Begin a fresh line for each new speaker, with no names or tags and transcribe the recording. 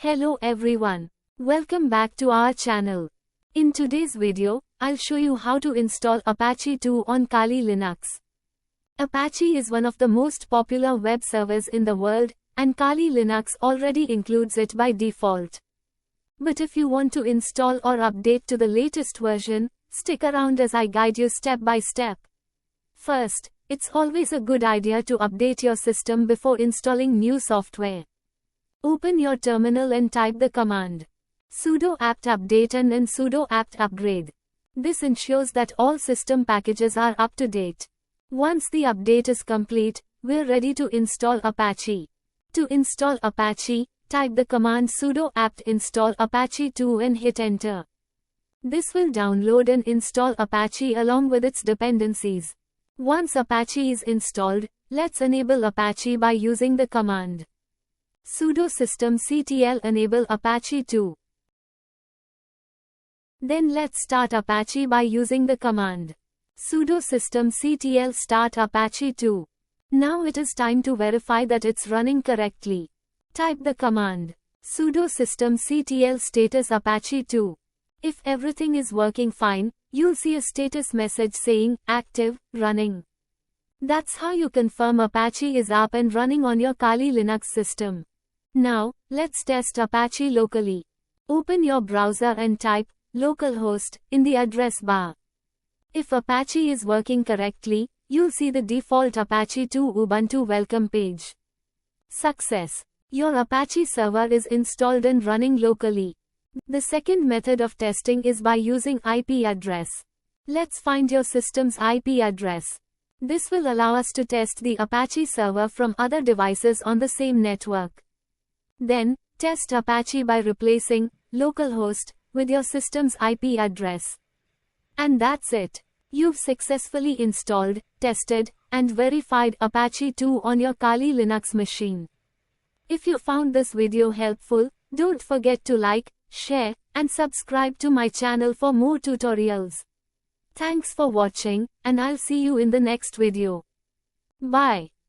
Hello everyone. Welcome back to our channel. In today's video, I'll show you how to install Apache 2 on Kali Linux. Apache is one of the most popular web servers in the world, and Kali Linux already includes it by default. But if you want to install or update to the latest version, stick around as I guide you step by step. First, it's always a good idea to update your system before installing new software. Open your terminal and type the command sudo apt update and then sudo apt upgrade. This ensures that all system packages are up to date. Once the update is complete, we're ready to install Apache. To install Apache, type the command sudo apt install Apache2 and hit enter. This will download and install Apache along with its dependencies. Once Apache is installed, let's enable Apache by using the command sudo systemctl enable Apache2. Then let's start Apache by using the command sudo systemctl start Apache2. Now it is time to verify that it's running correctly. Type the command sudo systemctl status Apache2. If everything is working fine, you'll see a status message saying active, running. That's how you confirm Apache is up and running on your Kali Linux system. Now, let's test Apache locally. Open your browser and type localhost in the address bar. If Apache is working correctly, you'll see the default Apache 2 Ubuntu welcome page. Success! Your Apache server is installed and running locally. The second method of testing is by using IP address. Let's find your system's IP address. This will allow us to test the Apache server from other devices on the same network. Then, test Apache by replacing localhost with your system's IP address. And that's it. You've successfully installed, tested, and verified Apache 2 on your Kali Linux machine. If you found this video helpful, don't forget to like, share, and subscribe to my channel for more tutorials. Thanks for watching, and I'll see you in the next video. Bye.